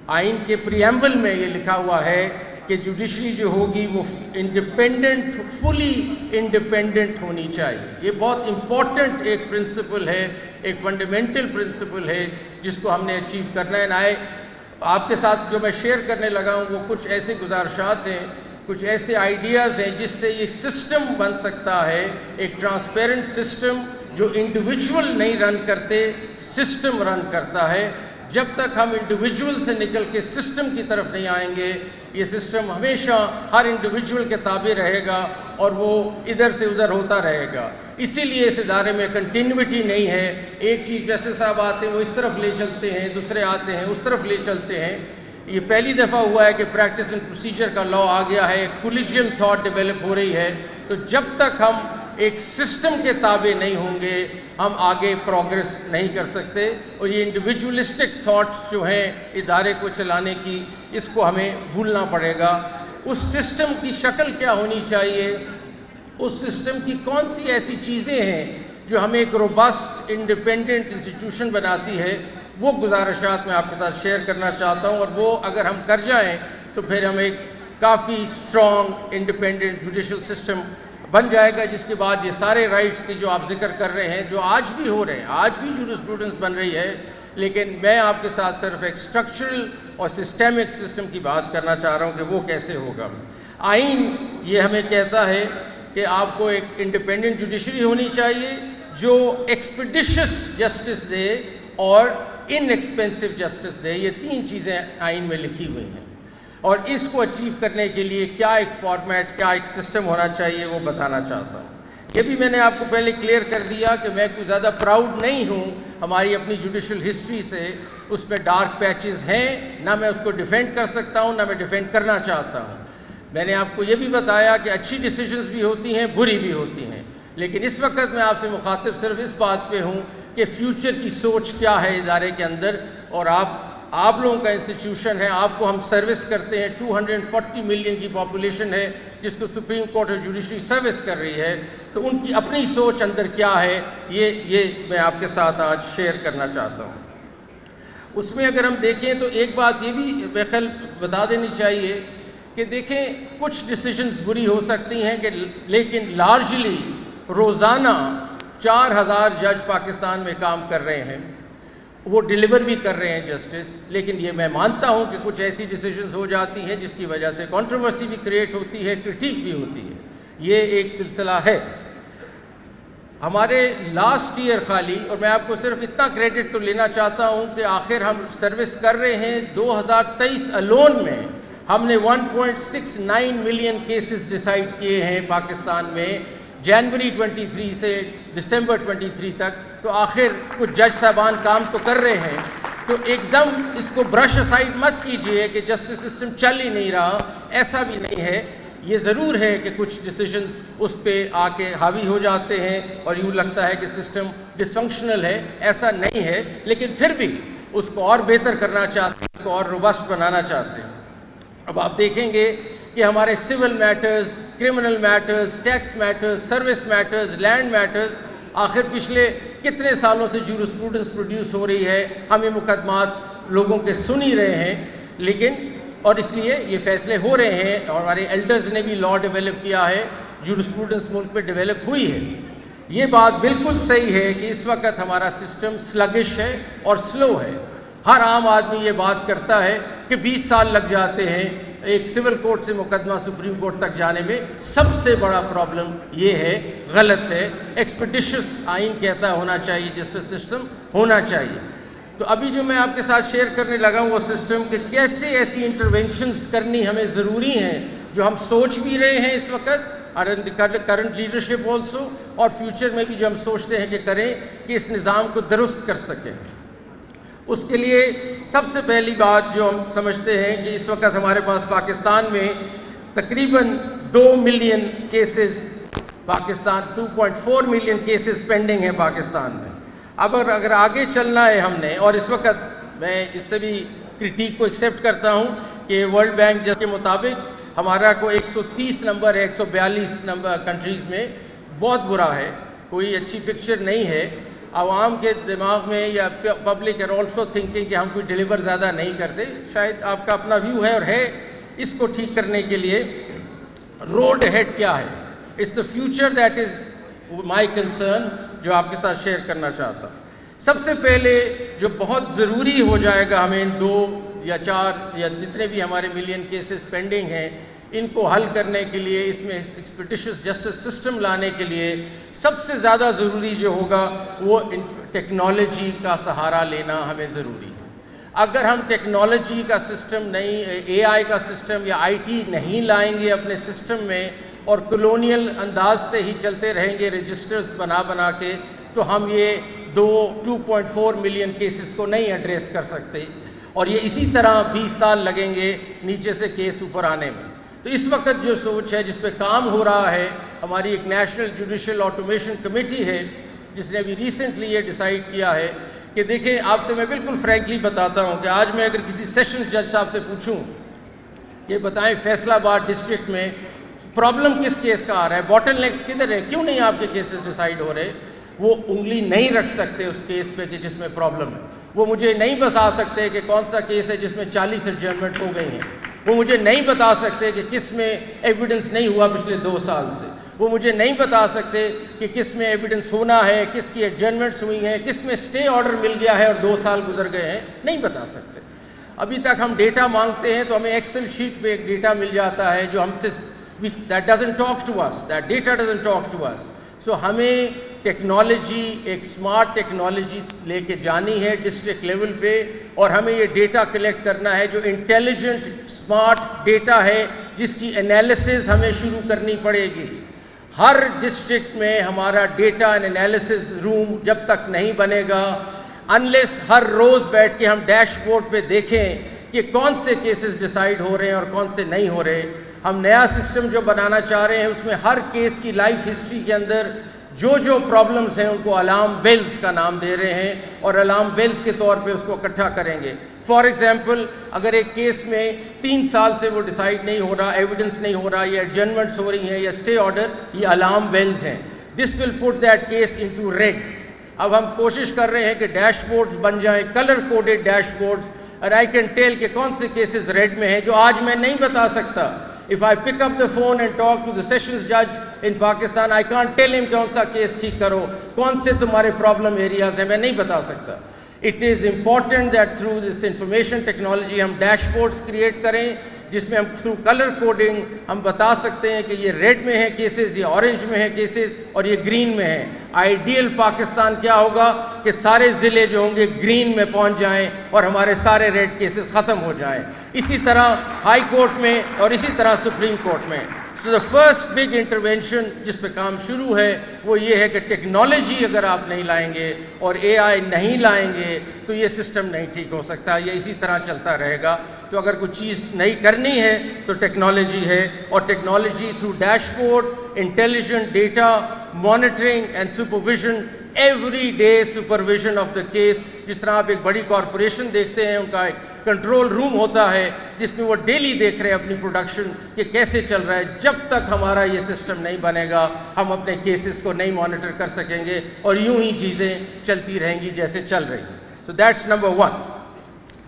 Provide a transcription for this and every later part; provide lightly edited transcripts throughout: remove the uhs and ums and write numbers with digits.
آئین کے پریمبل میں یہ لکھا ہوا ہے کہ جوڈیشری جو ہوگی وہ انڈیپینڈنٹ، فلی انڈیپینڈنٹ ہونی چاہیے. یہ بہت امپورٹنٹ ایک پرنسپل ہے، ایک فنڈامنٹل پرنسپل ہے جس کو ہم نے اچیو کرنا ہے. آپ کے ساتھ جو میں شیئر کرنے لگا ہوں وہ کچھ ایسے گزارشات ہیں، کچھ ایسے آئیڈیاز ہیں جس سے یہ سسٹم بن سکتا ہے، ایک ٹرانسپیرنٹ سسٹم جو انڈیویجول نہیں رن کرتے، سسٹم رن کرتا ہے. جب تک ہم انڈیویجول سے نکل کے سسٹم کی طرف نہیں آئیں گے، یہ سسٹم ہمیشہ ہر انڈیویجول کے تابع رہے گا اور وہ ادھر سے ادھر ہوتا رہے گا. اسی لیے اس ادارے میں کنٹینیوٹی نہیں ہے. ایک چیز جیسے صاحب آتے ہیں وہ اس طرف لے چلتے ہیں، دوسرے آتے ہیں اس طرف لے چلتے ہیں. یہ پہلی دفعہ ہوا ہے کہ پریکٹس اینڈ پروسیجر کا لا آ گیا ہے، کولیجیم تھاٹ ڈیولپ ہو رہی ہے. تو جب تک ہم ایک سسٹم کے تابع نہیں ہوں گے ہم آگے پروگریس نہیں کر سکتے. اور یہ انڈیویجولسٹک تھاٹس جو ہیں ادارے کو چلانے کی، اس کو ہمیں بھولنا پڑے گا. اس سسٹم کی شکل کیا ہونی چاہیے، اس سسٹم کی کون سی ایسی چیزیں ہیں جو ہمیں ایک روبسٹ انڈیپینڈنٹ انسٹیٹیوشن بناتی ہے، وہ گزارشات میں آپ کے ساتھ شیئر کرنا چاہتا ہوں. اور وہ اگر ہم کر جائیں تو پھر ہم ایک کافی اسٹرانگ انڈیپینڈنٹ جوڈیشل سسٹم بن جائے گا، جس کے بعد یہ سارے رائٹس کی جو آپ ذکر کر رہے ہیں، جو آج بھی ہو رہے ہیں، آج بھی جورسپروڈنس بن رہی ہے. لیکن میں آپ کے ساتھ صرف ایک اسٹرکچرل اور سسٹمک سسٹم کی بات کرنا چاہ رہا ہوں کہ وہ کیسے ہوگا. آئین یہ ہمیں کہتا ہے کہ آپ کو ایک انڈیپینڈنٹ جوڈیشری ہونی چاہیے جو ایکسپیڈیشس جسٹس دے اور ان ایکسپینسو جسٹس دے. یہ تین چیزیں آئین میں لکھی ہوئی ہیں، اور اس کو اچیو کرنے کے لیے کیا ایک فارمیٹ، کیا ایک سسٹم ہونا چاہیے وہ بتانا چاہتا ہوں. یہ بھی میں نے آپ کو پہلے کلیئر کر دیا کہ میں کوئی زیادہ پراؤڈ نہیں ہوں ہماری اپنی جوڈیشل ہسٹری سے. اس میں ڈارک پیچز ہیں، نہ میں اس کو ڈیفینڈ کر سکتا ہوں نہ میں ڈیفینڈ کرنا چاہتا ہوں. میں نے آپ کو یہ بھی بتایا کہ اچھی ڈیسیژنز بھی ہوتی ہیں، بری بھی ہوتی ہیں. لیکن اس وقت میں آپ سے مخاطب صرف اس بات پہ ہوں کہ فیوچر کی سوچ کیا ہے ادارے کے اندر. اور آپ لوگوں کا انسٹیٹیوشن ہے، آپ کو ہم سروس کرتے ہیں. 240 ملین کی پاپولیشن ہے جس کو سپریم کورٹ اور جوڈیشری سروس کر رہی ہے. تو ان کی اپنی سوچ اندر کیا ہے، یہ میں آپ کے ساتھ آج شیئر کرنا چاہتا ہوں. اس میں اگر ہم دیکھیں تو ایک بات یہ بھی بخل بتا دینی چاہیے کہ دیکھیں کچھ ڈیسیژنز بری ہو سکتی ہیں لیکن لارجلی روزانہ 4000 جج پاکستان میں کام کر رہے ہیں، وہ ڈیلیور بھی کر رہے ہیں جسٹس. لیکن یہ میں مانتا ہوں کہ کچھ ایسی ڈیسیژنز ہو جاتی ہیں جس کی وجہ سے کنٹروورسی بھی کریٹ ہوتی ہے، کرٹیک بھی ہوتی ہے. یہ ایک سلسلہ ہے. ہمارے لاسٹ ایئر خالی، اور میں آپ کو صرف اتنا کریڈٹ تو لینا چاہتا ہوں کہ آخر ہم سروس کر رہے ہیں 2023 الون میں ہم نے 1.69 ملین کیسز ڈیسائیڈ کیے ہیں پاکستان میں، جنوری 23 سے دسمبر 23 تک. تو آخر کچھ جج صاحبان کام تو کر رہے ہیں. تو ایک دم اس کو برش اسائڈ مت کیجئے کہ جسٹس سسٹم چل ہی نہیں رہا، ایسا بھی نہیں ہے. یہ ضرور ہے کہ کچھ ڈیسیژنز اس پہ آ کے حاوی ہو جاتے ہیں اور یوں لگتا ہے کہ سسٹم ڈس فنکشنل ہے. ایسا نہیں ہے، لیکن پھر بھی اس کو اور بہتر کرنا چاہتے ہیں، اس کو اور روبسٹ بنانا چاہتے ہیں. اب آپ دیکھیں گے کہ ہمارے civil matters, criminal matters, tax matters, service matters, land matters, آخر پچھلے کتنے سالوں سے جورسپروڈنس پروڈیوس ہو رہی ہے. ہم یہ مقدمات لوگوں کے سن ہی رہے ہیں، لیکن اور اس لیے یہ فیصلے ہو رہے ہیں اور ہمارے ایلڈرز نے بھی لا ڈیولپ کیا ہے، جورسپروڈنس ملک پہ ڈیولپ ہوئی ہے. یہ بات بالکل صحیح ہے کہ اس وقت ہمارا سسٹم سلگش ہے اور سلو ہے. ہر عام آدمی یہ بات کرتا ہے کہ 20 سال لگ جاتے ہیں ایک سول کورٹ سے مقدمہ سپریم کورٹ تک جانے میں. سب سے بڑا پرابلم یہ ہے، غلط ہے. ایکسپیڈیشس آئین کہتا ہے ہونا چاہیے، جسٹس سسٹم ہونا چاہیے. تو ابھی جو میں آپ کے ساتھ شیئر کرنے لگا ہوں وہ سسٹم کہ کیسے ایسی انٹرونشنز کرنی ہمیں ضروری ہیں جو ہم سوچ بھی رہے ہیں اس وقت، کرنٹ لیڈرشپ آلسو، اور فیوچر میں بھی جو ہم سوچتے ہیں کہ کریں کہ اس نظام کو درست کر سکیں. اس کے لیے سب سے پہلی بات جو ہم سمجھتے ہیں کہ اس وقت ہمارے پاس پاکستان میں تقریباً 2 million cases, 2.4 million cases pending ہیں پاکستان میں. اب اگر آگے چلنا ہے ہم نے، اور اس وقت میں اس سے بھی کرٹیک کو ایکسیپٹ کرتا ہوں کہ ورلڈ بینک کے مطابق ہمارا کو 130 نمبر ہے 142 نمبر کنٹریز میں، بہت برا ہے، کوئی اچھی پکچر نہیں ہے. عوام کے دماغ میں یا پبلک are also thinking کہ ہم کوئی ڈیلیور زیادہ نہیں کرتے. شاید آپ کا اپنا ویو ہے اور ہے. اس کو ٹھیک کرنے کے لیے روڈ ہیڈ کیا ہے؟ It's the future that is my concern جو آپ کے ساتھ شیئر کرنا چاہتا ہوں. سب سے پہلے جو بہت ضروری ہو جائے گا ہمیں ان 2 یا 4 یا جتنے بھی ہمارے ملین کیسز پینڈنگ ہیں ان کو حل کرنے کے لیے، اس میں ایکسپیڈیشس جسٹس سسٹم لانے کے لیے سب سے زیادہ ضروری جو ہوگا وہ ٹیکنالوجی کا سہارا لینا ہمیں ضروری ہے. اگر ہم ٹیکنالوجی کا سسٹم نہیں، اے آئی کا سسٹم یا آئی ٹی نہیں لائیں گے اپنے سسٹم میں اور کلونیل انداز سے ہی چلتے رہیں گے رجسٹرز بنا کے، تو ہم یہ 2.4 ملین کیسز کو نہیں ایڈریس کر سکتے اور یہ اسی طرح 20 سال لگیں گے نیچے سے کیس اوپر آنے میں. تو اس وقت جو سوچ ہے جس پہ کام ہو رہا ہے، ہماری ایک نیشنل جوڈیشل آٹومیشن کمیٹی ہے جس نے ابھی ریسنٹلی یہ ڈیسائیڈ کیا ہے کہ دیکھیں، آپ سے میں بالکل فرینکلی بتاتا ہوں کہ آج میں اگر کسی سیشنز جج صاحب سے پوچھوں کہ بتائیں فیصل آباد ڈسٹرکٹ میں پرابلم کس کیس کا آ رہا ہے، باٹل نیکس کدھر ہے، کیوں نہیں آپ کے کیسز ڈیسائیڈ ہو رہے، وہ انگلی نہیں رکھ سکتے اس کیس پہ کہ جس میں پرابلم ہے. وہ مجھے نہیں بتا سکتے کہ کون سا کیس ہے جس میں 40 ایڈجرنمنٹ ہو گئی ہیں. وہ مجھے نہیں بتا سکتے کہ کس میں ایویڈنس نہیں ہوا پچھلے 2 سال سے. وہ مجھے نہیں بتا سکتے کہ کس میں ایویڈنس ہونا ہے، کس کی ایڈجرنمنٹس ہوئی ہیں، کس میں اسٹے آرڈر مل گیا ہے اور 2 سال گزر گئے ہیں. نہیں بتا سکتے. ابھی تک ہم ڈیٹا مانگتے ہیں تو ہمیں ایکسل شیٹ پہ ایک ڈیٹا مل جاتا ہے جو ہم سے that doesn't talk to us, that data doesn't talk to us. So ہمیں ٹیکنالوجی، ایک سمارٹ ٹیکنالوجی لے کے جانی ہے ڈسٹرکٹ لیول پہ اور ہمیں یہ ڈیٹا کلیکٹ کرنا ہے جو انٹیلیجنٹ سمارٹ ڈیٹا ہے جس کی انالیسز ہمیں شروع کرنی پڑے گی. ہر ڈسٹرکٹ میں ہمارا ڈیٹا اینڈ انالیسز روم جب تک نہیں بنے گا، انلیس ہر روز بیٹھ کے ہم ڈیش بورڈ پہ دیکھیں کہ کون سے کیسز ڈیسائیڈ ہو رہے ہیں اور کون سے نہیں ہو رہے. ہم نیا سسٹم جو بنانا چاہ رہے ہیں اس میں ہر کیس کی لائف ہسٹری کے اندر جو پرابلمز ہیں ان کو الارم بیلز کا نام دے رہے ہیں اور الارم بیلز کے طور پہ اس کو اکٹھا کریں گے. فار ایگزامپل، اگر ایک کیس میں 3 سال سے وہ ڈیسائیڈ نہیں ہو رہا، ایویڈنس نہیں ہو رہا، یا ایڈجرنمنٹس ہو رہی ہیں یا اسٹے آرڈر، یہ الارم بیلز ہیں. This will put that case into red. اب ہم کوشش کر رہے ہیں کہ ڈیش بورڈز بن جائیں، کلر کوڈڈ ڈیش بورڈز، اور آئی کین ٹیل کہ کون سے کیسز ریڈ میں ہیں جو آج میں نہیں بتا سکتا. If I pick up the phone and talk to the sessions judge in Pakistan, I can't tell him کون سا کیس ٹھیک کرو، کون سے تمہارے پرابلم ایریاز ہیں، میں نہیں بتا سکتا. It is important that through this information technology ہم ڈیش بورڈز کریٹ کریں جس میں ہم تھرو کلر کوڈنگ ہم بتا سکتے ہیں کہ یہ ریڈ میں ہے کیسز، یہ اورنج میں ہے کیسز اور یہ گرین میں ہے. آئیڈیل پاکستان کیا ہوگا کہ سارے ضلع جو ہوں گے گرین میں پہنچ جائیں اور ہمارے سارے ریڈ کیسز ختم ہو جائیں. اسی طرح ہائی کورٹ میں اور اسی طرح سپریم کورٹ میں. سو دا فرسٹ بگ انٹروینشن جس پہ کام شروع ہے وہ یہ ہے کہ ٹیکنالوجی اگر آپ نہیں لائیں گے اور اے آئی نہیں لائیں گے تو یہ سسٹم نہیں ٹھیک ہو سکتا، یہ اسی طرح چلتا رہے گا. تو اگر کوئی چیز نہیں کرنی ہے تو ٹیکنالوجی ہے، اور technology through dash board, intelligent data, monitoring and supervision, every day supervision of the case. جس طرح آپ ایک بڑی کارپوریشن دیکھتے ہیں، ان کا ایک کنٹرول روم ہوتا ہے جس میں وہ ڈیلی دیکھ رہے ہیں اپنی پروڈکشن کہ کیسے چل رہا ہے. جب تک ہمارا یہ سسٹم نہیں بنے گا ہم اپنے کیسز کو نہیں مانیٹر کر سکیں گے اور یوں ہی چیزیں چلتی رہیں گی جیسے چل رہی ہیں. تو دیٹس نمبر 1.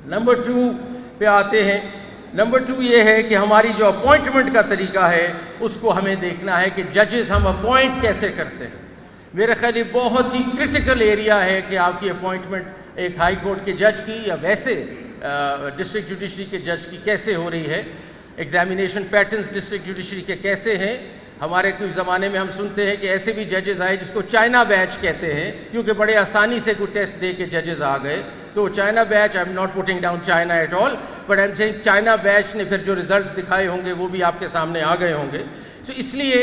نمبر 2 پہ آتے ہیں. نمبر 2 یہ ہے کہ ہماری جو اپوائنٹمنٹ کا طریقہ ہے اس کو ہمیں دیکھنا ہے کہ ججز ہم اپوائنٹ کیسے کرتے ہیں. میرے خیال یہ بہت ہی کرٹیکل ایریا ہے کہ آپ کی اپوائنٹمنٹ ایک ہائی کورٹ کے جج کی یا ویسے ڈسٹرکٹ جوڈیشری کے جج کی کیسے ہو رہی ہے. ایگزامینیشن پیٹرنز ڈسٹرکٹ جوڈیشری کے کیسے ہیں. ہمارے کچھ زمانے میں ہم سنتے ہیں کہ ایسے بھی ججز آئے جس کو چائنا بیچ کہتے ہیں کیونکہ بڑے آسانی سے کوئی ٹیسٹ دے کے ججز آ گئے. تو China beach, I am not putting down China at all, but I am seeing China beach نے پھر جو ریزلٹس دکھائے ہوں گے وہ بھی آپ کے سامنے آ گئے ہوں گے. تو اس لیے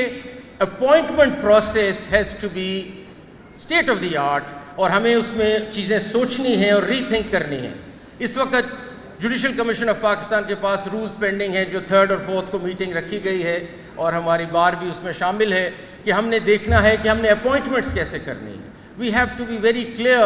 appointment process has to be state of the art اور ہمیں اس میں چیزیں سوچنی ہیں اور ری تھنک کرنی ہیں. اس وقت جوڈیشل کمیشن آف پاکستان کے پاس رولز پینڈنگ ہیں جو 3rd اور 4th کو میٹنگ رکھی گئی ہے اور ہماری بار بھی اس میں شامل ہے کہ ہم نے دیکھنا ہے کہ ہم نے اپوائنٹمنٹس کیسے کرنی ہے. We have to be very clear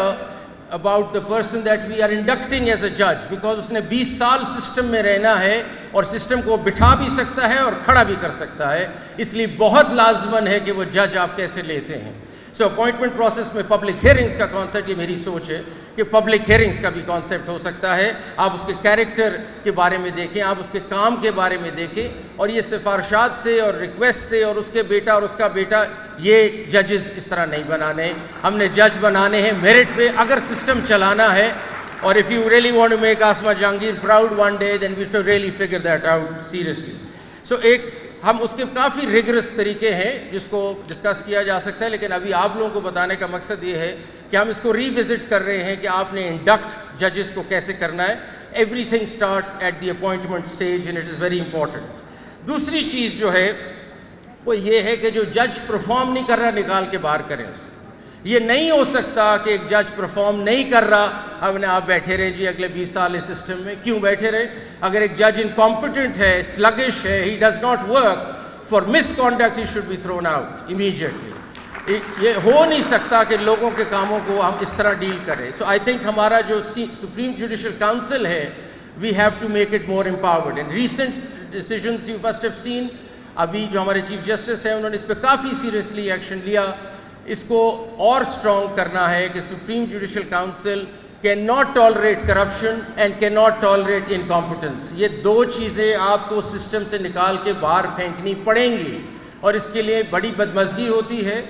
about the person that we are inducting as a جج، بیکاز اس نے 20 سال سسٹم میں رہنا ہے اور سسٹم کو بٹھا بھی سکتا ہے اور کھڑا بھی کر سکتا ہے. اس لیے بہت لازمن ہے کہ وہ جج آپ کیسے لیتے ہیں. سو اپوائنٹمنٹ پروسیس میں پبلک ہیئرنگز کا کانسیپٹ، یہ میری سوچ ہے کہ پبلک ہیئرنگز کا بھی کانسیپٹ ہو سکتا ہے. آپ اس کے کیریکٹر کے بارے میں دیکھیں، آپ اس کے کام کے بارے میں دیکھیں، اور یہ سفارشات سے اور ریکویسٹ سے اور اس کے بیٹا اور اس کا بیٹا، یہ ججز اس طرح نہیں بنانے. ہم نے جج بنانے ہیں میرٹ پہ اگر سسٹم چلانا ہے. اور if you really want to make Asma Jahangir proud one day, then we have to really figure that out seriously. So ہم اس کے کافی ریگرس طریقے ہیں جس کو ڈسکس کیا جا سکتا ہے، لیکن ابھی آپ لوگوں کو بتانے کا مقصد یہ ہے کہ ہم اس کو ری وزٹ کر رہے ہیں کہ آپ نے انڈکٹ ججز کو کیسے کرنا ہے. Everything starts at the appointment stage and it is very important. دوسری چیز جو ہے وہ یہ ہے کہ جو جج پرفارم نہیں کر رہا نکال کے باہر کریں اسے. یہ نہیں ہو سکتا کہ ایک جج پرفارم نہیں کر رہا، ہم نے آپ بیٹھے رہے جی اگلے 20 سال اس سسٹم میں. کیوں بیٹھے رہے؟ اگر ایک جج انکمپیٹنٹ ہے، سلگش ہے، he does not work, for misconduct he should be thrown out immediately. یہ ہو نہیں سکتا کہ لوگوں کے کاموں کو ہم اس طرح ڈیل کریں. سو آئی تھنک ہمارا جو سپریم جوڈیشل کاؤنسل ہے، we have to make it more empowered. And recent decisions you must have seen, ابھی جو ہمارے چیف جسٹس ہیں انہوں نے اس پہ کافی سیریسلی ایکشن لیا. اس کو اور اسٹرانگ کرنا ہے کہ Supreme judicial Council can not tolerate corruption and can not tolerate incompetence. یہ دو چیزیں آپ کو سسٹم سے نکال کے باہر پھینکنی پڑیں گی، اور اس کے لیے بڑی بدمزگی ہوتی ہے.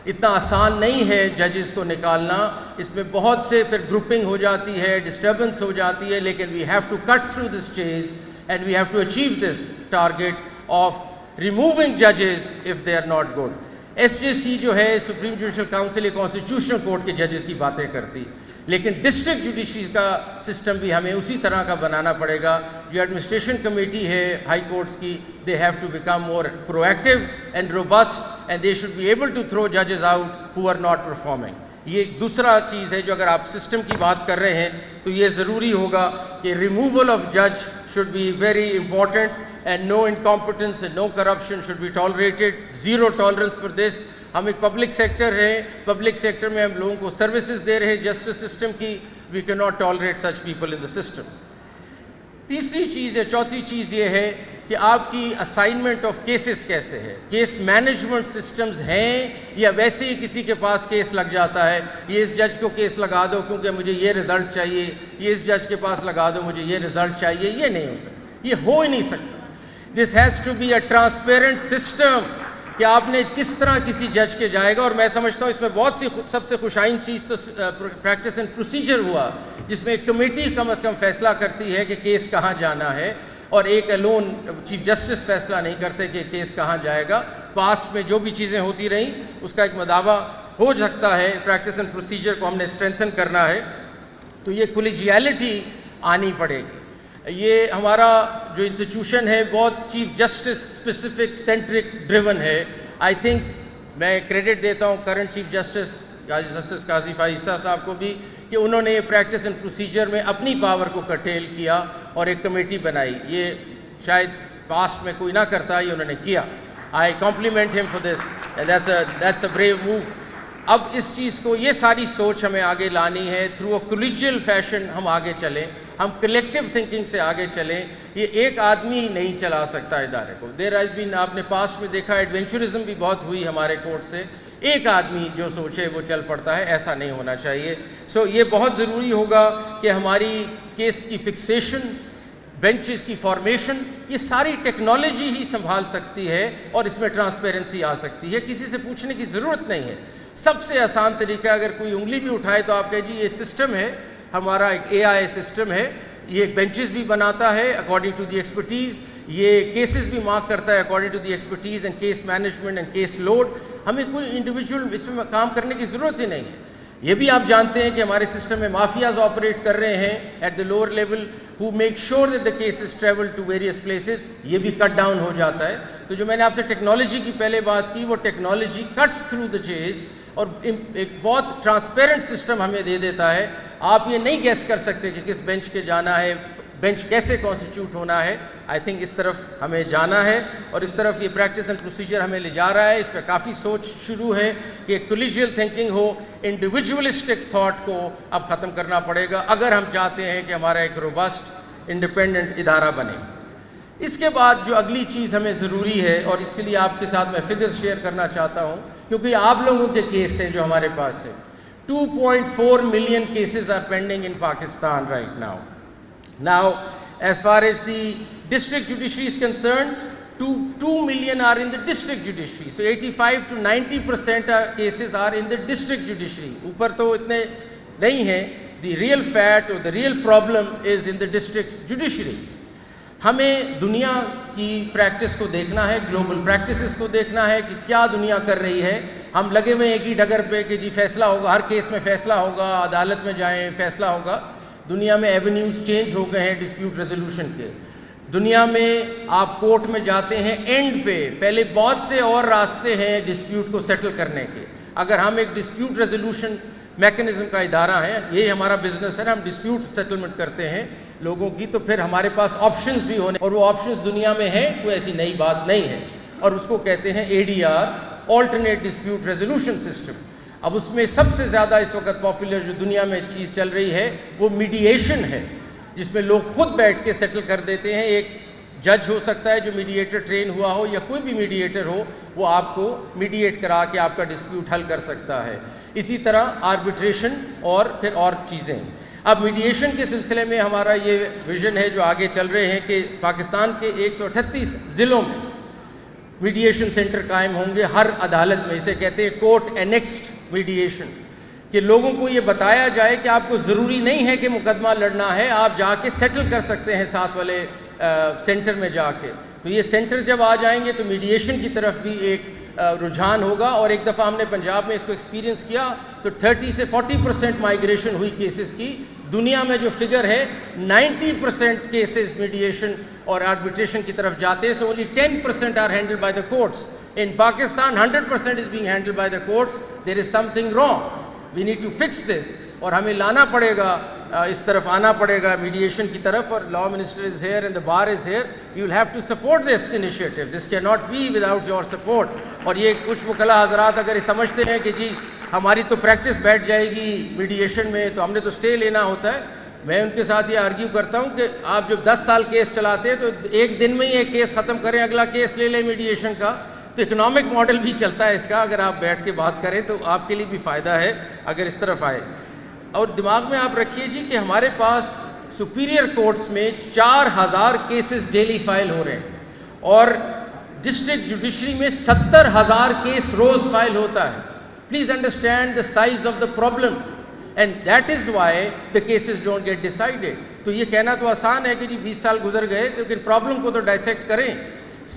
اتنا آسان نہیں ہے ججز کو نکالنا، اس میں بہت سے پھر گروپنگ ہو جاتی ہے، ڈسٹربنس ہو جاتی ہے. لیکن we have to cut through this چیز and we have to achieve this target of removing ججز if they are not good. S J C جو ہے سپریم جوڈیشل کاؤنسل، یہ کانسٹیٹیوشنل کورٹ کے ججز کی باتیں کرتی، لیکن ڈسٹرکٹ جوڈیشری کا سسٹم بھی ہمیں اسی طرح کا بنانا پڑے گا. جو ایڈمنسٹریشن کمیٹی ہے ہائی کورٹس کی، they have to become more proactive and robust and they should be able to throw ججز out who are not performing. یہ دوسرا چیز ہے جو اگر آپ سسٹم کی بات کر رہے ہیں تو یہ ضروری ہوگا کہ ریموول آف جج should be very important and no incompetence and no corruption should be tolerated. Zero tolerance for this. ہم ایک پبلک سیکٹر ہے، پبلک سیکٹر میں ہم لوگوں کو سروسز دے رہے ہیں جسٹس سسٹم کی. وی کی not tolerate such people in the system. تیسری چیز یا چوتھی چیز یہ ہے کہ آپ کی اسائنمنٹ آف کیسز کیسے ہے. کیس مینجمنٹ سسٹمز ہیں یا ویسے ہی کسی کے پاس کیس لگ جاتا ہے، یہ اس جج کو کیس لگا دو کیونکہ مجھے یہ رزلٹ چاہیے، یہ اس جج کے پاس لگا دو مجھے یہ رزلٹ چاہیے. یہ نہیں ہو سکتا، یہ ہو ہی نہیں سکتا. This has to be a transparent system کہ آپ نے کس طرح کسی جج کے جائے گا. اور میں سمجھتا ہوں اس میں بہت سی سب سے خوشائن چیز تو پریکٹس اینڈ پروسیجر ہوا، جس میں ایک کمیٹی کم از کم فیصلہ کرتی ہے کہ کیس کہاں جانا ہے، اور ایک الون چیف جسٹس فیصلہ نہیں کرتے کہ کیس کہاں جائے گا. پاسٹ میں جو بھی چیزیں ہوتی رہیں اس کا ایک مداوع ہو سکتا ہے. پریکٹس اینڈ پروسیجر کو ہم نے اسٹرینتھن کرنا ہے، تو یہ کولیجیلٹی آنی پڑے گی. یہ ہمارا جو انسٹیٹیوشن ہے بہت chief justice specific centric driven ہے. آئی تھنک میں کریڈٹ دیتا ہوں کرنٹ چیف جسٹس قاضی فائز صاحب کو بھی کہ انہوں نے یہ پریکٹس اینڈ پروسیجر میں اپنی پاور کو کرٹیل کیا اور ایک کمیٹی بنائی. یہ شاید پاسٹ میں کوئی نہ کرتا، یہ انہوں نے کیا. آئی کمپلیمنٹ ہم for this and that's a brave move. اب اس چیز کو، یہ ساری سوچ ہمیں آگے لانی ہے. تھرو اے کولیجیل فیشن ہم آگے چلیں، ہم کلیکٹیو تھنکنگ سے آگے چلیں. یہ ایک آدمی نہیں چلا سکتا ادارے کو. دیر ہیز بین، آپ نے پاسٹ میں دیکھا ایڈونچرزم بھی بہت ہوئی ہمارے کورٹ سے. ایک آدمی جو سوچے وہ چل پڑتا ہے، ایسا نہیں ہونا چاہیے. سو یہ بہت ضروری ہوگا کہ ہماری کیس کی فکسیشن، بینچز کی فارمیشن، یہ ساری ٹیکنالوجی ہی سنبھال سکتی ہے اور اس میں ٹرانسپیرنسی آ سکتی ہے. کسی سے پوچھنے کی ضرورت نہیں ہے. سب سے آسان طریقہ، اگر کوئی انگلی بھی اٹھائے تو آپ کہیں جی یہ سسٹم ہے ہمارا، ایک اے آئی سسٹم ہے، یہ بینچز بھی بناتا ہے اکارڈنگ ٹو دی ایکسپرٹیز، یہ کیسز بھی مارک کرتا ہے according to the expertise and case management and case load. ہمیں کوئی انڈیویجول اس میں کام کرنے کی ضرورت ہی نہیں ہے. یہ بھی آپ جانتے ہیں کہ ہمارے سسٹم میں مافیاز آپریٹ کر رہے ہیں at the lower level who make sure that the cases travel to various places. یہ بھی کٹ ڈاؤن ہو جاتا ہے. تو جو میں نے آپ سے ٹیکنالوجی کی پہلے بات کی، وہ ٹیکنالوجی کٹس تھرو دا چیز اور ایک بہت ٹرانسپیرنٹ سسٹم ہمیں دے دیتا ہے. آپ یہ نہیں گیس کر سکتے کہ کس بینچ کے جانا ہے، بینچ کیسے کانسٹیٹیوٹ ہونا ہے. آئی تھنک اس طرف ہمیں جانا ہے اور اس طرف یہ پریکٹس اینڈ پروسیجر ہمیں لے جا رہا ہے. اس پہ کافی سوچ شروع ہے کہ کولیجیل تھنکنگ ہو. انڈیویجولسٹک تھاٹ کو اب ختم کرنا پڑے گا اگر ہم چاہتے ہیں کہ ہمارا ایک روبسٹ انڈیپینڈنٹ ادارہ بنے. اس کے بعد جو اگلی چیز ہمیں ضروری ہے، اور اس کے لیے آپ کے ساتھ میں فگرز شیئر کرنا چاہتا ہوں کیونکہ آپ لوگوں کے کیس ہیں جو ہمارے پاس ہے. 2.4 million cases are pending in Pakistan right now. Now, as far as the district judiciary is concerned, 2 million are in the district judiciary. So 85 to 90% cases are in the district judiciary. اوپر تو اتنے نہیں ہیں. The real fact or the real problem is in the district judiciary. ہمیں دنیا کی practice کو دیکھنا ہے, گلوبل پریکٹسز کو دیکھنا ہے کہ کیا دنیا کر رہی ہے. ہم لگے ہوئے ایک ہی ڈگر پہ کہ جی فیصلہ ہوگا, ہر کیس میں فیصلہ ہوگا, عدالت میں جائیں فیصلہ ہوگا. دنیا میں ایونیوز چینج ہو گئے ہیں ڈسپیوٹ ریزولوشن کے. دنیا میں آپ کورٹ میں جاتے ہیں اینڈ پہ, پہلے بہت سے اور راستے ہیں ڈسپیوٹ کو سیٹل کرنے کے. اگر ہم ایک ڈسپیوٹ ریزولوشن میکنزم کا ادارہ ہے, یہ ہمارا بزنس ہے, ہم ڈسپیوٹ سیٹلمنٹ کرتے ہیں لوگوں کی, تو پھر ہمارے پاس آپشنز بھی ہونے, اور وہ آپشنز دنیا میں ہیں, کوئی ایسی نئی بات نہیں ہے. اور اس کو کہتے ہیں ADR, alternate dispute resolution system. اب اس میں سب سے زیادہ اس وقت پاپولر جو دنیا میں چیز چل رہی ہے وہ میڈییشن ہے, جس میں لوگ خود بیٹھ کے سیٹل کر دیتے ہیں. ایک جج ہو سکتا ہے جو میڈییٹر ٹرین ہوا ہو, یا کوئی بھی میڈییٹر ہو, وہ آپ کو میڈییٹ کرا کے آپ کا ڈسپیوٹ حل کر سکتا ہے. اسی طرح آربیٹریشن اور پھر اور چیزیں. اب میڈییشن کے سلسلے میں ہمارا یہ ویژن ہے جو آگے چل رہے ہیں کہ پاکستان کے 138 ضلعوں میں میڈییشن سینٹر قائم ہوں گے ہر عدالت میں. اسے کہتے ہیں کورٹ انیکسڈ میڈییشن, کہ لوگوں کو یہ بتایا جائے کہ آپ کو ضروری نہیں ہے کہ مقدمہ لڑنا ہے, آپ جا کے سیٹل کر سکتے ہیں ساتھ والے سینٹر میں جا کے. تو یہ سینٹر جب آ جائیں گے تو میڈییشن کی طرف بھی ایک رجحان ہوگا. اور ایک دفعہ ہم نے پنجاب میں اس کو ایکسپیرینس کیا تو 30 سے 40% مائگریشن ہوئی کیسز کی. دنیا میں جو فگر ہے 90% کیسز میڈییشن اور آربیٹریشن کی طرف جاتے ہیں. سو only 10% are handled by the courts. In Pakistan 100% is being handled by the courts. There is something wrong. We need to fix this. اور ہمیں لانا پڑے گا, اس طرف آنا پڑے گا میڈییشن کی طرف. اور law minister is here and the bar is here. You will have to support this initiative. This cannot be without your support. اور یہ کچھ وکلا حضرات اگر یہ سمجھتے ہیں کہ جی ہماری تو پریکٹس بیٹھ جائے گی میڈییشن میں تو ہم نے تو سٹے لینا ہوتا ہے, میں ان کے ساتھ یہ آرگیو کرتا ہوں کہ آپ جب 10 سال کیس چلاتے ہیں تو ایک دن میں ہی ایک کیس ختم کریں, اگلا کیس لے لیں میڈییشن کا. تو اکنامک ماڈل بھی چلتا ہے اس کا, اگر آپ بیٹھ کے بات کریں تو آپ کے لیے بھی فائدہ ہے اگر اس طرف آئے. اور دماغ میں آپ رکھیے جی کہ ہمارے پاس سپیریئر کورٹس میں 4000 کیسز ڈیلی فائل ہو رہے ہیں, اور ڈسٹرکٹ جوڈیشری میں 70,000 کیس روز فائل ہوتا ہے. Please understand the size of the problem, and that is why the cases don't get decided. تو یہ کہنا تو آسان ہے کہ جی 20 سال گزر گئے, لیکن پرابلم کو تو ڈائسیکٹ کریں.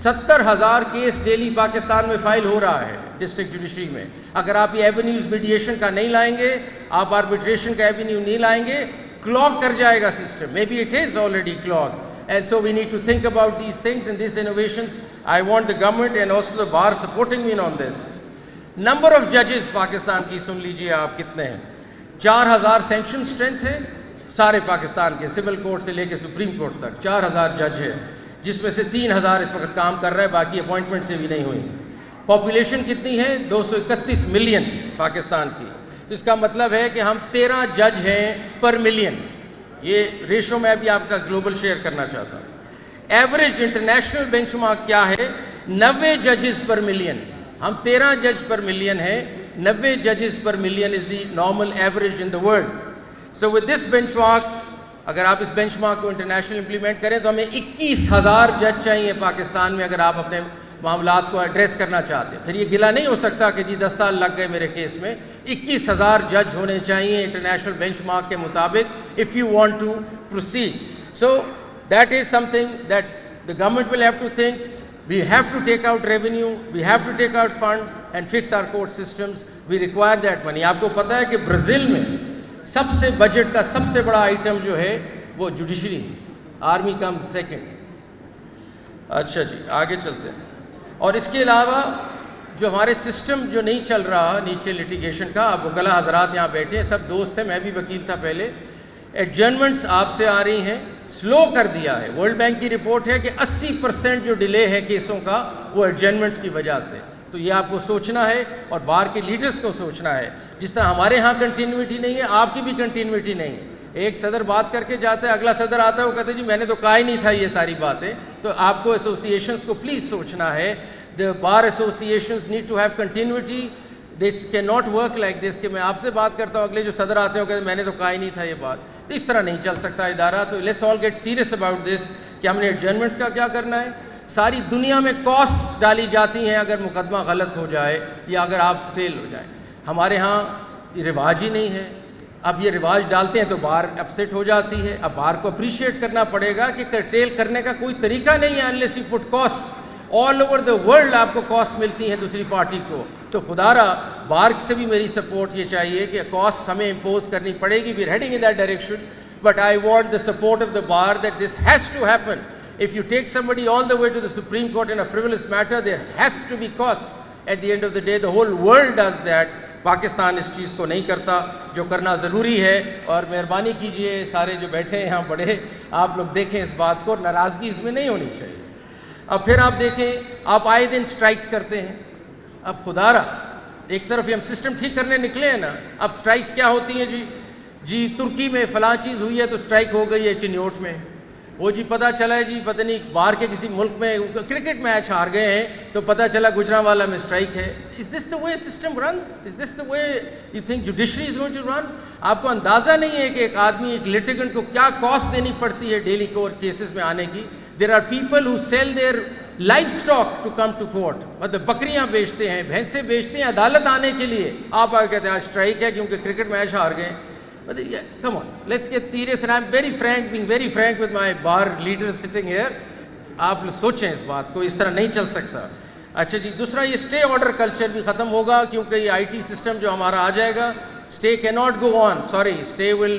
70,000 کیس ڈیلی پاکستان میں فائل ہو رہا ہے ڈسٹرکٹ جوڈیشری میں. اگر آپ یہ ایونیوز میڈییشن کا نہیں لائیں گے, آپ آربیٹریشن کا ایونیو نہیں لائیں گے, کلاگ کر جائے گا system. May be it is already clog. And so we need to think about these things and these innovations. I want the government and also the bar supporting me on this. Number of judges Pakistan کی سن لیجئے آپ کتنے ہیں. 4,000 sanction strength ہے سارے پاکستان کے, civil court سے لے کے سپریم کورٹ تک 4,000 جج ہے, جس میں سے 3,000 اس وقت کام کر رہا ہے, باقی اپوائنٹمنٹ سے بھی نہیں ہوئی. پاپولیشن کتنی ہے؟ 231 ملین پاکستان کی. اس کا مطلب ہے کہ ہم 13 جج ہیں پر ملین. یہ ریشو میں بھی آپ کا گلوبل شیئر کرنا چاہتا ہوں. ایوریج انٹرنیشنل بینچ مارک کیا ہے؟ 90 ججز پر ملین. ہم 13 جج پر ملین ہیں, 90 ججز پر million is the normal average in the world. So with this benchmark, اگر آپ اس بینچ مارک کو انٹرنیشنل امپلیمنٹ کریں تو ہمیں 21,000 جج چاہیے پاکستان میں, اگر آپ اپنے معاملات کو ایڈریس کرنا چاہتے ہیں. پھر یہ گلا نہیں ہو سکتا کہ جی 10 سال لگ گئے میرے کیس میں. 21,000 جج ہونے چاہیے انٹرنیشنل بینچ مارک کے مطابق if you want to proceed. So that is something that the government will have to think. We have to take out revenue, we have to take out funds and fix our court systems. We require that money. آپ کو پتا ہے کہ Brazil میں سب سے budget کا سب سے بڑا آئٹم جو ہے وہ جوڈیشری, آرمی کمز سیکنڈ. اچھا جی آگے چلتے ہیں. اور اس کے علاوہ جو ہمارے سسٹم جو نہیں چل رہا نیچے لٹیگیشن کا, آپ وکلا حضرات یہاں بیٹھے ہیں, سب دوست ہیں, میں بھی وکیل تھا پہلے. ایڈجرنمنٹس آپ سے آ رہی ہیں, سلو کر دیا ہے. ورلڈ بینک کی رپورٹ ہے کہ 80% جو ڈیلے ہے کیسوں کا وہ ایڈجرنمنٹس کی وجہ سے. تو یہ آپ کو سوچنا ہے اور بار کے لیڈرز کو سوچنا ہے. جس طرح ہمارے ہاں کنٹینیوٹی نہیں ہے, آپ کی بھی کنٹینیوٹی نہیں ہے. ایک صدر بات کر کے جاتا ہے, اگلا صدر آتا ہے, وہ کہتے ہیں جی میں نے تو کہا ہی نہیں تھا یہ ساری باتیں. تو آپ کو ایسوسیشنز کو پلیز سوچنا ہے. The bar associations need to have continuity. This can not work like this کہ میں آپ سے بات کرتا ہوں، اگلے جو صدر آتے ہوں کہ میں نے تو کہا ہی نہیں تھا یہ بات. تو اس طرح نہیں چل سکتا ادارہ. تو let's all get serious about this کہ ہم نے ایڈجرنمنٹس کا کیا کرنا ہے. ساری دنیا میں کاسٹ ڈالی جاتی ہیں اگر مقدمہ غلط ہو جائے یا اگر آپ فیل ہو جائیں. ہمارے ہاں یہ رواج ہی نہیں ہے. اب یہ رواج ڈالتے ہیں تو بار اپسیٹ ہو جاتی ہے. اب بار کو اپریشیٹ کرنا پڑے گا کہ کرٹیل کرنے کا کوئی طریقہ نہیں ہے unless you put cost. All over the world آپ کو کاسٹ ملتی ہیں دوسری پارٹی کو. تو خدا را بار سے بھی میری سپورٹ یہ چاہیے کہ کاسٹ ہمیں امپوز کرنی پڑے گی. We are heading in that direction, but I want the support of the bar that this has to happen. If you take somebody all the way to the Supreme Court in a frivolous matter, there has to be costs. At the end of the day, the whole world does that. Pakistan اس چیز کو نہیں کرتا جو کرنا ضروری ہے. اور مہربانی کیجئے سارے جو بیٹھے ہیں یہاں بڑے, آپ لوگ دیکھیں اس بات کو, ناراضگی اس میں نہیں ہونی چاہیے. اب پھر آپ دیکھیں, آپ آئے دن سٹرائکس کرتے ہیں. اب خدا را ایک طرف ہم سسٹم ٹھیک کرنے نکلے ہیں نا, اب سٹرائکس کیا ہوتی ہیں جی ترکی میں فلاں چیز ہوئی ہے تو سٹرائک ہو گئی ہے چنیوٹ میں. وہ جی پتہ چلا ہے جی پتہ نہیں باہر کے کسی ملک میں کرکٹ میچ ہار گئے ہیں تو پتہ چلا گجرانوالا میں سٹرائک ہے. Is this the way system runs? Is this the way you think judiciary is going to run? آپ کو اندازہ نہیں ہے کہ ایک آدمی, ایک لیٹیگنٹ کو کیا کاسٹ دینی پڑتی ہے ڈیلی کورٹ کیسز میں آنے کی. There are people who sell their livestock to come to court. مطلب بکریاں بیچتے ہیں, بھینسیں بیچتے ہیں عدالت آنے کے لیے. آپ آ کے کہتے ہیں آج سٹرائک ہے کیونکہ کرکٹ میچ ہار گئے. Come on, let's get serious, and I'm very frank, being very frank with my bar leaders sitting here. آپ سوچیں اس بات کو, اس طرح نہیں چل سکتا. اچھا جی, دوسرا یہ اسٹے آرڈر کلچر بھی ختم ہوگا کیونکہ یہ آئی ٹی سسٹم جو ہمارا آ جائے گا. اسٹے کی not go on, sorry, stay will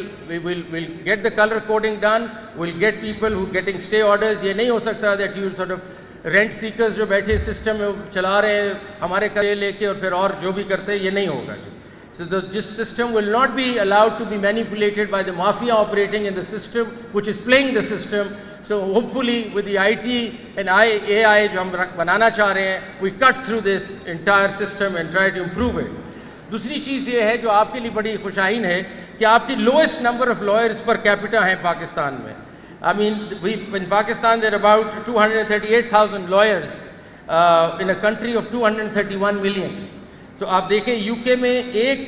get the colour coding done, will get people who getting stay orders. یہ نہیں ہو سکتا that you sort of rent seekers جو بیٹھے سسٹم میں چلا رہے ہیں ہمارے قرضے لے کے اور پھر اور جو بھی کرتے ہیں, یہ نہیں ہوگا جی. So this system will not be allowed to be manipulated by the mafia operating in the system, which is playing the system. So hopefully with the IT and AI جو ہم بنانا چاہ رہے ہیں, we cut through this entire system and try to improve it. دوسری چیز یہ ہے جو آپ کے لیے بڑی خوشائن ہے کہ آپ کی lowest number of lawyers per capita ہیں پاکستان میں. I mean, in Pakistan there are about 238,000 lawyers in a country of 231 million. تو آپ دیکھیں یو کے میں ایک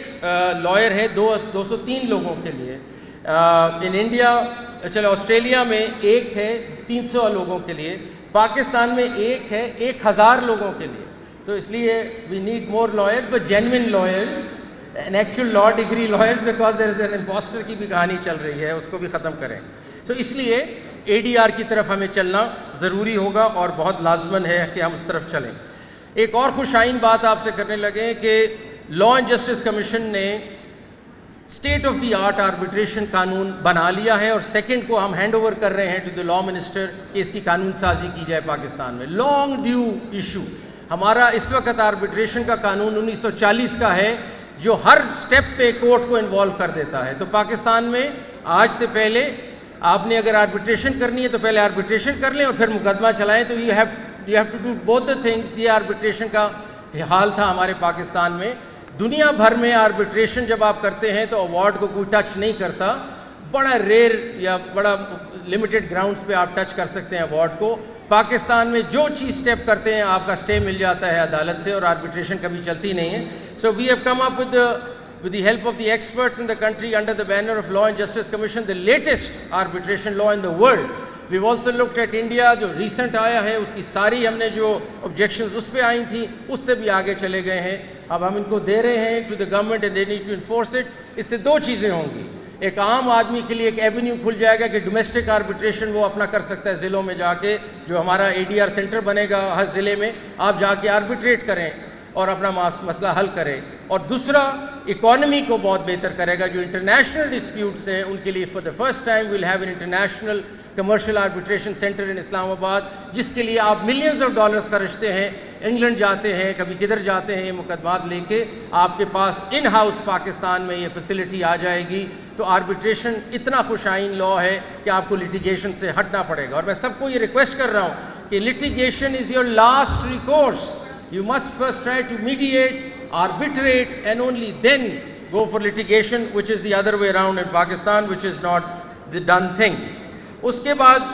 لائر ہے 203 لوگوں کے لیے. ان انڈیا, چلو آسٹریلیا میں ایک ہے 300 لوگوں کے لیے. پاکستان میں ایک ہے 1000 لوگوں کے لیے. تو اس لیے we need more lawyers, but genuine lawyers, an actual law degree lawyers, because there is an imposter کی بھی کہانی چل رہی ہے, اس کو بھی ختم کریں. تو اس لیے اے ڈی آر کی طرف ہمیں چلنا ضروری ہوگا اور بہت لازمن ہے کہ ہم اس طرف چلیں. ایک اور خوشائن بات آپ سے کرنے لگے کہ لا اینڈ جسٹس کمیشن نے state of the art arbitration قانون بنا لیا ہے, اور سیکنڈ کو ہم ہینڈ اوور کر رہے ہیں ٹو دی لا منسٹر کہ اس کی قانون سازی کی جائے پاکستان میں. Long due issue. ہمارا اس وقت آربیٹریشن کا قانون 1940 کا ہے جو ہر سٹیپ پہ کورٹ کو انوالو کر دیتا ہے. تو پاکستان میں آج سے پہلے آپ نے اگر آربیٹریشن کرنی ہے تو پہلے آربیٹریشن کر لیں اور پھر مقدمہ چلائیں. تو you have to do both the things. یہ آربیٹریشن کا حال تھا ہمارے پاکستان میں. دنیا بھر میں آربیٹریشن جب آپ کرتے ہیں تو ایوارڈ کو کوئی ٹچ نہیں کرتا. بڑا ریئر یا بڑا لمیٹڈ گراؤنڈز پہ آپ ٹچ کر سکتے ہیں ایوارڈ کو. پاکستان میں جو چیز سٹیپ کرتے ہیں آپ کا سٹے مل جاتا ہے عدالت سے, اور آربیٹریشن کبھی چلتی نہیں ہے. So we have come up with the help of the experts in the country under the banner of Law and Justice Commission, the latest arbitration law in the world. We've also looked at India, جو recent آیا ہے, اس کی ساری ہم نے جو objections اس پہ آئی تھیں اس سے بھی آگے چلے گئے ہیں. اب ہم ان کو دے رہے ہیں to the government and they need to enforce it. اس سے دو چیزیں ہوں گی. ایک عام آدمی کے لیے ایک ایونیو کھل جائے گا کہ ڈومیسٹک آربیٹریشن وہ اپنا کر سکتا ہے ضلعوں میں جا کے, جو ہمارا اے ڈی آر سینٹر بنے گا ہر ضلع میں, آپ جا کے آربیٹریٹ کریں اور اپنا مسئلہ حل کریں. اور دوسرا اکانومی کو بہت بہتر کرے گا. جو انٹرنیشنل ڈسپیوٹس ہیں ان کے لیے for the first time we'll have an international commercial arbitration centre in Islamabad, جس کے لیے آپ ملینز آف ڈالرز خرچتے ہیں, انگلینڈ جاتے ہیں, کبھی کدھر جاتے ہیں, یہ مقدمات لے کے آپ کے پاس ان ہاؤس پاکستان میں یہ فیسلٹی آ جائے گی. تو آربیٹریشن اتنا خوشائن لا ہے کہ آپ کو لٹیگیشن سے ہٹنا پڑے گا. اور میں سب کو یہ ریکویسٹ کر رہا ہوں کہ litigation is your last recourse. You must first try to mediate, arbitrate, and only then go for litigation, which is the other way around in Pakistan, which is not the done thing. اس کے بعد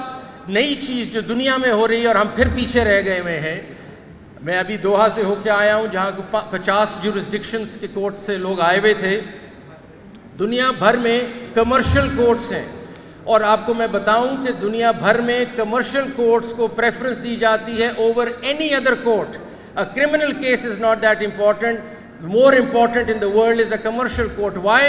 نئی چیز جو دنیا میں ہو رہی ہے اور ہم پھر پیچھے رہ گئے ہوئے ہیں, میں ابھی دوحہ سے ہو کے آیا ہوں جہاں 50 جورسڈکشنز کے کورٹ سے لوگ آئے ہوئے تھے. دنیا بھر میں کمرشل کورٹس ہیں اور آپ کو میں بتاؤں کہ دنیا بھر میں کمرشل کورٹس کو پریفرنس دی جاتی ہے over any other court. A criminal case is not that important. More important in the world is a commercial court. Why?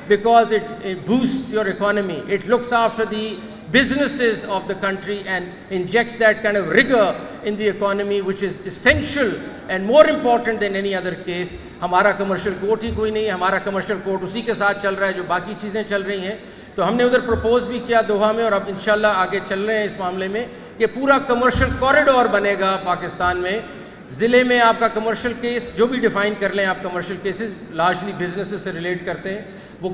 Because it boosts your economy. It looks after the businesses of the country and injects that kind of rigor in the economy, which is essential and more important than any other case. ہمارا commercial court ہی کوئی نہیں ہے. ہمارا commercial court اسی کے ساتھ چل رہا ہے جو باقی چیزیں چل رہی ہیں. تو ہم نے ادھر پروپوز بھی کیا دوحہ میں اور اب انشاءاللہ آگے چل رہے ہیں اس معاملے میں کہ پورا کمرشل کوریڈور بنے گا پاکستان میں. ضلع میں آپ کا کمرشل کیس جو بھی ڈیفائن کر لیں آپ کمرشل کیسز لارجلی بزنس سے ریلیٹ کرتے ہیں وہ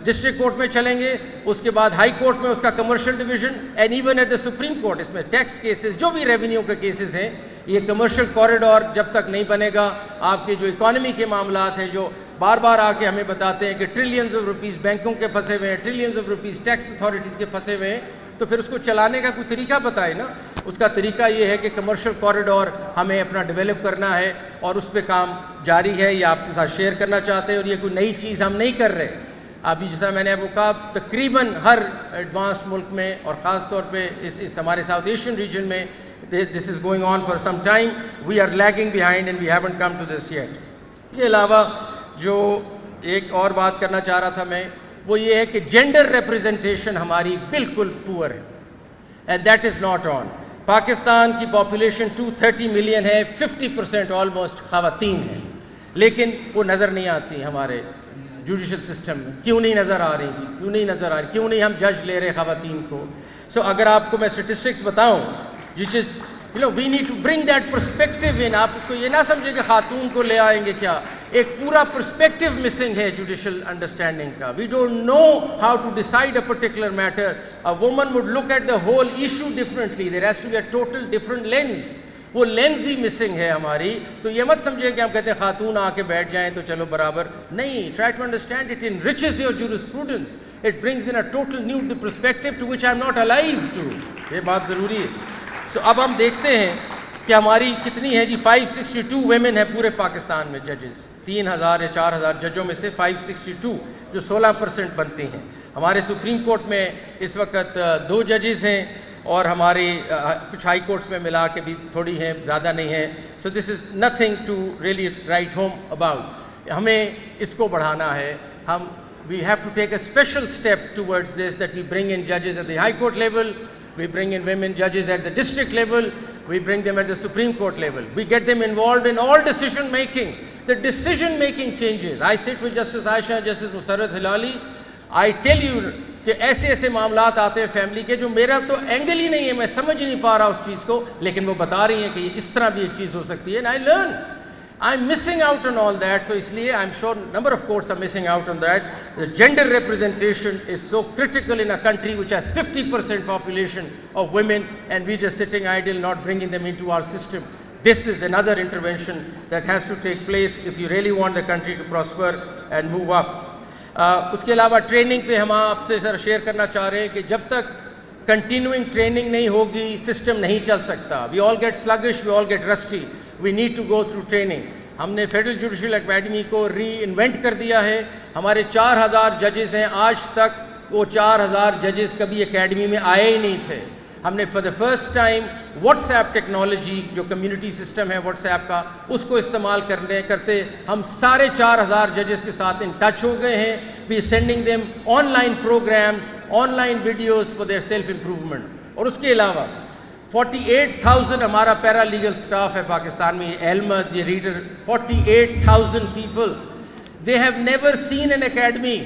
ڈسٹرکٹ کورٹ میں چلیں گے. اس کے بعد ہائی کورٹ میں اس کا commercial division and even at the Supreme Court اس میں ٹیکس کیسز جو بھی ریونیو کے کیسز ہیں. یہ کمرشل کوریڈور جب تک نہیں بنے گا آپ کے جو اکانومی کے معاملات ہیں جو بار بار آ کے ہمیں بتاتے ہیں کہ ٹریلینز آف روپیز بینکوں کے پھنسے ہوئے ہیں, trillions of rupees tax authorities کے پھنسے ہوئے ہیں, تو پھر اس کو چلانے کا کوئی طریقہ بتائے نا. اس کا طریقہ یہ ہے کہ کمرشل کوریڈور ہمیں اپنا ڈیولپ کرنا ہے اور اس پہ کام جاری ہے. یہ آپ کے ساتھ شیئر کرنا چاہتے ہیں اور یہ کوئی نئی چیز ہم نہیں کر رہے. ابھی جیسا میں نے آپ کو کہا تقریباً ہر ایڈوانس ملک میں اور خاص طور پہ اس ہمارے ساؤتھ ایشین ریجن میں this is going on for some time. We are lagging behind and we haven't come to this yet. اس کے علاوہ جو ایک اور بات کرنا چاہ رہا تھا میں وہ یہ ہے کہ جینڈر ریپریزنٹیشن ہماری بالکل پور ہے and that is not on. Pakistan کی پاپولیشن 230 ملین ہے, 50% آلموسٹ خواتین ہیں, لیکن وہ نظر نہیں آتی ہمارے جوڈیشل سسٹم میں. کیوں نہیں نظر آ رہی تھی, کیوں نہیں نظر آ رہی, کیوں نہیں ہم جج لے رہے خواتین کو. سو اگر آپ کو میں اسٹیٹسٹکس بتاؤں which is, we need to bring that perspective in. آپ اس کو یہ نہ سمجھے کہ خاتون کو لے آئیں گے کیا. ایک پورا پرسپیکٹو مسنگ ہے جوڈیشل انڈرسٹینڈنگ کا. We don't know how to decide a particular matter. A woman would look at the whole issue differently. There has to be a total different lens. وہ لینز ہی missing ہے ہماری. تو یہ مت سمجھے کہ ہم کہتے ہیں خاتون آ کے بیٹھ جائیں تو چلو برابر نہیں. Try to understand it enriches your jurisprudence. It brings in a total new perspective to which I am not alive to. یہ بات ضروری ہے. سو اب ہم دیکھتے ہیں کہ ہماری کتنی ہے جی 562 ویمن ہے پورے پاکستان میں ججز. 3000 یا 4000 ججوں میں سے 562 جو 16% بنتی ہیں. ہمارے سپریم کورٹ میں اس وقت 2 ججز ہیں اور ہماری کچھ ہائی کورٹس میں ملا کے بھی تھوڑی ہیں, زیادہ نہیں ہیں. So this is nothing to really write home about. ہمیں اس کو بڑھانا ہے. we have to take a special step towards this, that we bring in judges at the high court level, we bring in women judges at the district level, we bring them at the Supreme Court level. We get them involved in all decision making. The decision making changes. I sit with Justice Aisha, Justice Musarrat Hilali. I tell you کہ ایسے ایسے معاملات آتے ہیں family کے جو میرا تو اینگل ہی نہیں ہے, میں سمجھ ہی نہیں پا رہا اس چیز کو, لیکن وہ بتا رہی ہیں کہ یہ اس طرح بھی ایک چیز ہو سکتی ہے. and I learn. I'm missing out on all that. So اس لیے I'm sure number of courts are missing out on that. The gender representation is so critical in a country which has 50% population of women, and we're just sitting idle, not bringing them into our system. This is another intervention that has to take place if you really want the country to prosper and move up. اس کے علاوہ training پہ ہم آپ سے سر share کرنا چاہ رہے ہیں کہ جب تک کنٹینیوئنگ ٹریننگ نہیں ہوگی سسٹم نہیں چل سکتا. We all get sluggish, we all get rusty. We need to go through training. ہم نے فیڈرل جوڈیشل اکیڈمی کو ری انوینٹ کر دیا ہے. ہمارے 4000 ججز ہیں. آج تک وہ 4000 ججز کبھی اکیڈمی میں آئے ہی نہیں تھے. ہم نے for the first time what's app technology جو کمیونٹی سسٹم ہے واٹس ایپ کا, اس کو استعمال کرتے ہم سارے 4000 ججز کے ساتھ ان ٹچ ہو گئے ہیں. We sending them online programmes, online videos for their self improvement. اور اس کے علاوہ 48,000 ہمارا پیرا لیگل سٹاف ہے پاکستان میں. یہ علمت, یہ reader, 48,000 people. They have never seen an academy.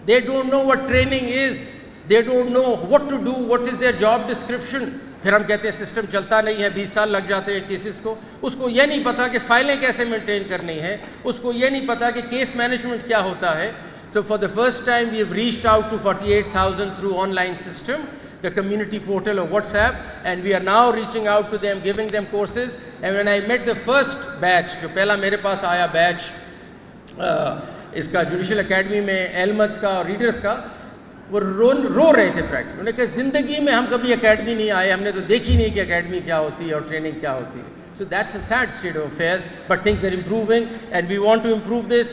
They don't know what training is. They don't know what to do, what is their job description. پھر ہم کہتے ہیں سسٹم چلتا نہیں ہے, 20 سال لگ جاتے ہیں کیسز کو. اس کو یہ نہیں پتا کہ فائلیں کیسے مینٹین کرنی ہے, اس کو یہ نہیں پتا کہ کیس مینجمنٹ کیا ہوتا ہے. So for the first time we have reached out to 48,000 through online system, the community portal of WhatsApp, and we are now reaching out to them, giving them courses. And when I met the first batch, جو پہلا میرے پاس آیا بیچ اس کا judicial academy میں علمت کا اور readers کا, وہ رو رہے تھے پریکٹس. انہوں نے کہا زندگی میں ہم کبھی اکیڈمی نہیں آئے, ہم نے تو دیکھی نہیں کہ اکیڈمی کیا ہوتی ہے اور ٹریننگ کیا ہوتی ہے. So that's a sad state of affairs, but things are improving and we want to improve this.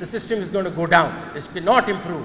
the system is going to go down. It will not improve.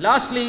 Lastly,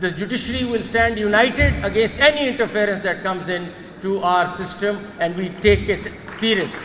The judiciary will stand united against any interference that comes in to our system and we take it seriously.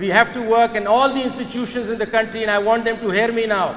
We have to work and all the institutions in the country, and I want them to hear me now.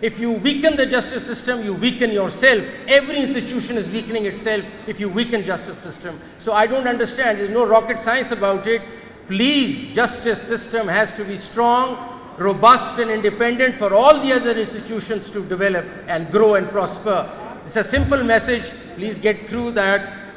If you weaken the justice system, you weaken yourself. Every institution is weakening itself if you weaken justice system. So I don't understand. There's no rocket science about it. Please, justice system has to be strong, robust and independent for all the other institutions to develop and grow and prosper. It's a simple message. Please get through that.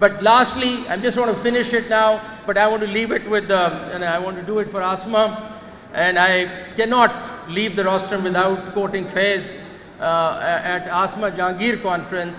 But lastly, I just want to finish it now, but I want to leave it with, and I want to do it for Asma, and I cannot leave the rostrum without quoting Faiz at Asma Jahangir conference.